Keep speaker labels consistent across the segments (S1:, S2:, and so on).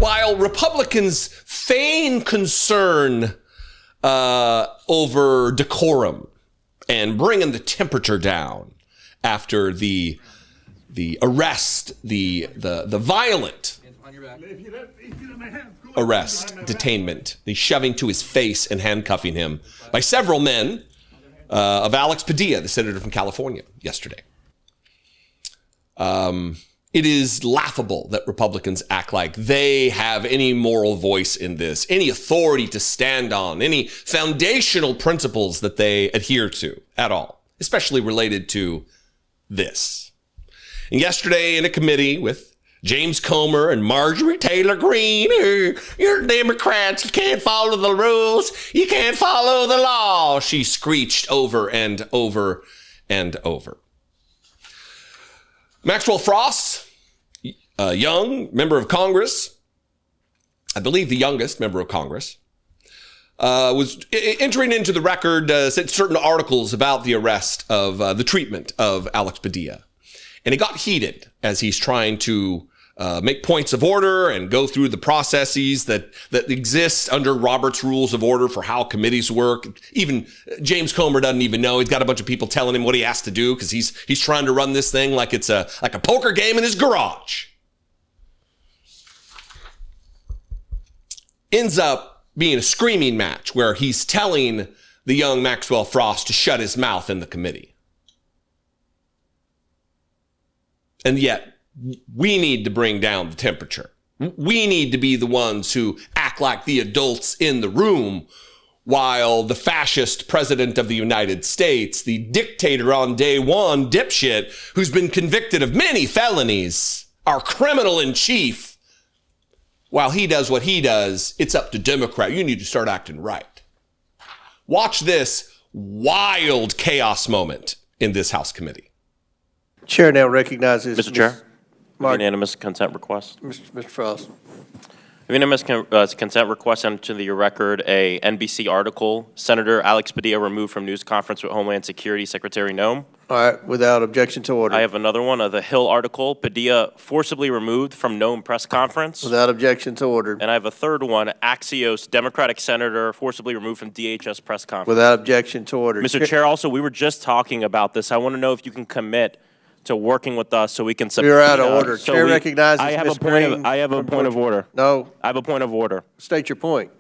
S1: While Republicans feign concern over decorum and bringing the temperature down after the arrest, the violent arrest, detainment, the shoving to his face and handcuffing him by several men of Alex Padilla, the senator from California, yesterday. It is laughable that Republicans act like they have any moral voice in this, any authority to stand on, any foundational principles that they adhere to at all, especially related to this. And yesterday in a committee with James Comer and Marjorie Taylor Greene, you're Democrats, you can't follow the rules, you can't follow the law, she screeched over and over and over. Maxwell Frost, a young member of Congress, I believe the youngest member of Congress, was entering into the record, said certain articles about the arrest of the treatment of Alex Padilla. And it got heated as he's trying to make points of order and go through the processes that exist under Robert's Rules of Order for how committees work. Even James Comer doesn't even know. He's got a bunch of people telling him what he has to do because he's trying to run this thing like it's a poker game in his garage. Ends up being a screaming match where he's telling the young Maxwell Frost to shut his mouth in the committee. And yet, we need to bring down the temperature. We need to be the ones who act like the adults in the room while the fascist president of the United States, the dictator on day one, dipshit, who's been convicted of many felonies, our criminal in chief, while he does what he does, it's up to Democrat. You need to start acting right. Watch this wild chaos moment in this House committee.
S2: Chair now recognizes
S3: Mr. Chair. Unanimous consent request.
S2: Mr. Frost.
S3: Unanimous consent request into the record a NBC article. Senator Alex Padilla removed from news conference with Homeland Security Secretary Noem.
S2: All right, without objection to order.
S3: I have another one of the Hill article. Padilla forcibly removed from Noem press conference.
S2: Without objection to order.
S3: And I have a third one. Axios Democratic senator forcibly removed from DHS press conference.
S2: Without objection to order.
S3: Mr. Chair, also we were just talking about this. I want to know if you can commit to working with us so we can subpoena.
S2: You're out of order. Chair recognizes Ms. Greene.
S3: I have a point of order.
S2: No.
S3: I have a point of order.
S2: State your point.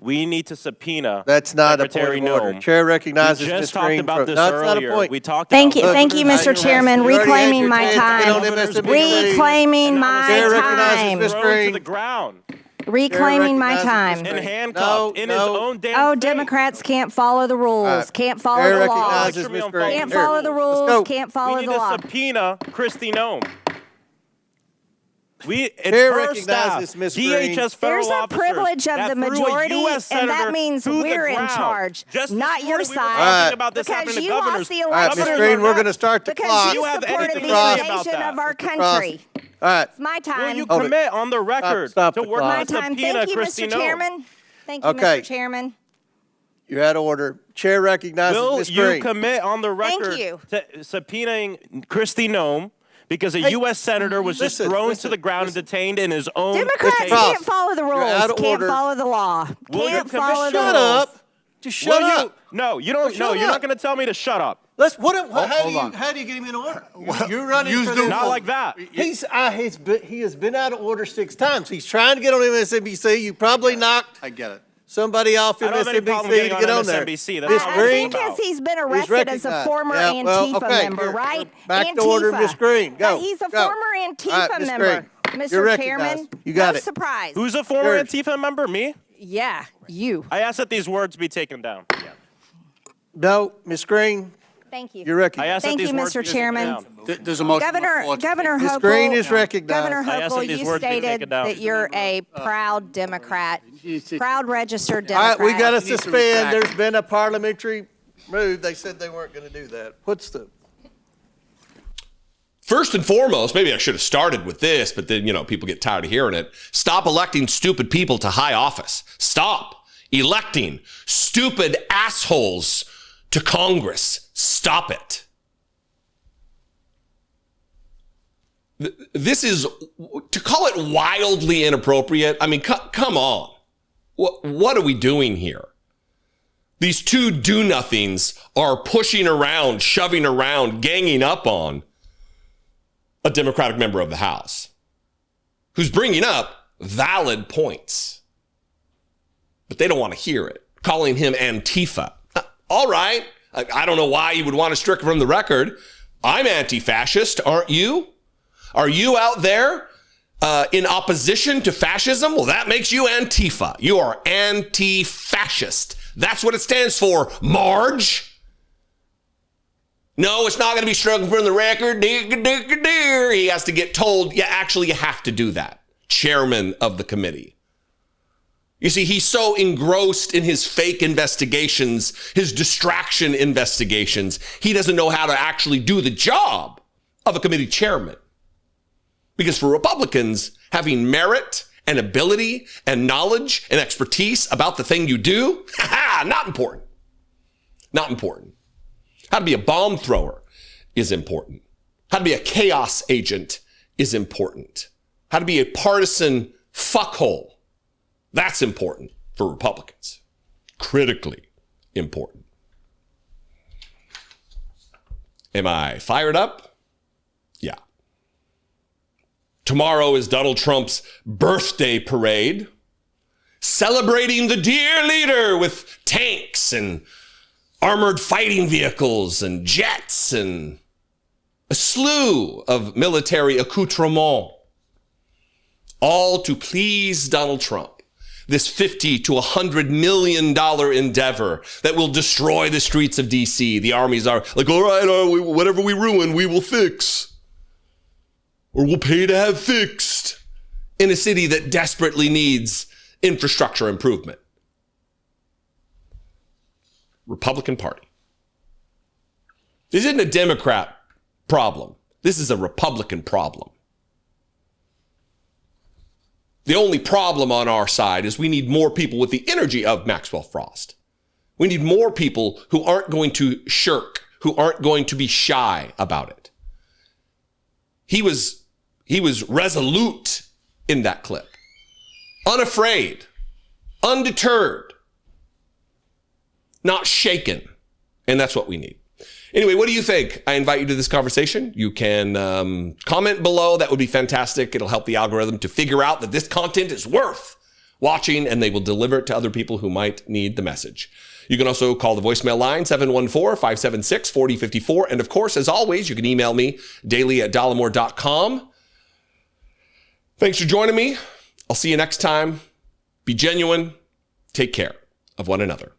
S3: We need to subpoena.
S2: That's not
S3: Secretary
S2: a point of order.
S3: Noem.
S2: Chair recognizes
S3: We
S2: Ms.
S3: just talked
S2: Greene.
S3: about this
S2: That's
S3: earlier.
S2: not a point.
S3: We talked
S4: Thank you,
S3: about
S4: Mr. Chairman. Reclaiming my time. Reclaiming my
S2: Chair recognizes
S4: time.
S2: Ms. Greene.
S3: to the ground.
S4: Reclaiming my time.
S3: And handcuffed in his own damn
S4: Oh,
S3: face.
S4: Democrats can't follow the rules.
S2: right.
S4: Can't follow
S2: Chair
S4: the law.
S2: recognizes Ms. Greene.
S4: Can't
S2: Here.
S4: follow the
S2: Let's go.
S4: rules. Can't
S3: We
S4: follow
S3: need
S4: the law.
S3: to subpoena Kristi Noem. It's
S2: Chair
S3: her
S2: recognizes
S3: staff,
S2: Ms. Greene.
S3: DHS federal
S4: There's a
S3: officers
S4: privilege of
S3: that
S4: the
S3: threw a
S4: majority,
S3: US
S4: and that
S3: senator
S4: means
S3: to the
S4: we're in
S3: ground.
S4: charge,
S3: Just this
S4: not your
S3: morning we were
S4: side.
S3: talking about this
S4: Because
S3: happening to
S4: you
S3: governors.
S4: lost the
S2: All right,
S4: election.
S2: Ms. Greene, we're going to start the
S4: Because
S2: clock.
S4: you
S3: You have
S4: supported
S3: anything
S4: the
S3: to say about
S4: invasion
S3: that?
S4: of our
S2: Mr.
S4: country.
S2: All right.
S4: It's my
S3: Will
S4: time.
S3: you
S2: Hold it.
S3: commit on the record
S2: Stop
S3: to
S2: the
S3: work
S2: clock.
S4: My
S3: on
S4: time.
S3: subpoena
S4: Thank you,
S3: Kristi
S4: Mr.
S3: Noem?
S4: Chairman. Thank you,
S2: Okay.
S4: Mr. Chairman.
S2: You're out of order. Chair recognizes
S3: Will
S2: Ms.
S3: you
S2: Greene.
S3: commit on the record
S4: you.
S3: to subpoenaing Kristi Noem because a U.S. senator was just thrown to the ground and detained in his own
S4: Democrats
S3: container?
S4: can't follow the rules.
S2: out of
S4: Can't
S2: order.
S4: follow the law.
S3: Will you
S4: Can't
S3: commit-
S4: follow the
S2: Shut
S4: rules.
S2: up. Just shut
S3: Will you?
S2: up.
S3: No, you don't. No,
S2: shut
S3: you're
S2: up.
S3: not going to tell me to shut up.
S2: Let's.
S5: How
S2: do you get him in order? You're running for
S5: do-
S2: this.
S3: Not like that.
S2: He has been out of order 6 times. He's trying to get on MSNBC. You probably knocked
S5: I get it.
S2: somebody off
S3: I don't have any problem
S2: MSNBC
S3: getting
S2: to
S3: on
S2: get on there.
S3: MSNBC. That's
S2: Ms.
S3: not
S4: I
S3: what I'm
S2: Greene.
S4: think
S3: about.
S4: as he's been
S2: He's
S4: arrested as a
S2: recognized.
S4: former
S2: Yeah, well,
S4: Antifa
S2: okay,
S4: member,
S2: here.
S4: right?
S2: Back to
S4: Antifa.
S2: order, Ms. Greene. Go.
S4: He's a
S2: Go.
S4: former
S2: All
S4: Antifa
S2: right, Ms.
S4: member,
S2: Greene.
S4: Mr.
S2: You're recognized.
S4: Chairman.
S2: You got
S4: no
S2: it.
S4: surprise.
S3: Who's a former
S2: Yours.
S3: Antifa member? Me?
S4: Yeah, you.
S3: I asked that these words be taken down.
S2: No, Ms. Greene,
S4: Thank you.
S2: you're
S3: I
S2: recognized.
S3: asked
S4: Thank
S3: that these
S4: you,
S3: words
S4: Mr.
S3: be taken
S4: Chairman.
S3: down.
S5: There's a motion.
S4: Governor
S2: Ms.
S4: Hochul,
S2: Greene is recognized.
S4: Governor
S3: I asked
S4: Hochul,
S3: that these
S4: you
S3: words be
S4: stated
S3: taken down.
S4: that you're a proud Democrat, proud registered
S2: All right,
S4: Democrat.
S2: we got to
S5: You need to
S2: suspend.
S5: retract.
S2: There's been a parliamentary move. They said they weren't going to do that.
S1: First and foremost, maybe I should have started with this, but then, people get tired of hearing it. Stop electing stupid people to high office. Stop electing stupid assholes to Congress. Stop it. This is, to call it wildly inappropriate. I mean, come on. What are we doing here? These two do-nothings are pushing around, shoving around, ganging up on a Democratic member of the House who's bringing up valid points. But they don't want to hear it, calling him Antifa. All right. I don't know why you would want to strike from the record. I'm anti-fascist, aren't you? Are you out there in opposition to fascism? Well, that makes you Antifa. You are anti-fascist. That's what it stands for, Marge. No, it's not going to be struck from the record. He has to get told, yeah, actually, you have to do that. Chairman of the committee. You see, he's so engrossed in his fake investigations, his distraction investigations, he doesn't know how to actually do the job of a committee chairman. Because for Republicans, having merit and ability and knowledge and expertise about the thing you do, not important. Not important. How to be a bomb thrower is important. How to be a chaos agent is important. How to be a partisan fuckhole, that's important for Republicans. Critically important. Am I fired up? Yeah. Tomorrow is Donald Trump's birthday parade, celebrating the dear leader with tanks and armored fighting vehicles and jets and a slew of military accoutrement, all to please Donald Trump. This $50 to $100 million endeavor that will destroy the streets of D.C. The armies are like, all right, whatever we ruin, we will fix. Or we'll pay to have fixed in a city that desperately needs infrastructure improvement. Republican Party. This isn't a Democrat problem. This is a Republican problem. The only problem on our side is we need more people with the energy of Maxwell Frost. We need more people who aren't going to shirk, who aren't going to be shy about it. He was resolute in that clip, unafraid, undeterred, not shaken. And that's what we need. Anyway, what do you think? I invite you to this conversation. You can comment below. That would be fantastic. It'll help the algorithm to figure out that this content is worth watching, and they will deliver it to other people who might need the message. You can also call the voicemail line, 714-576-4054. And of course, as always, you can email me, daily@dollemore.com. Thanks for joining me. I'll see you next time. Be genuine. Take care of one another.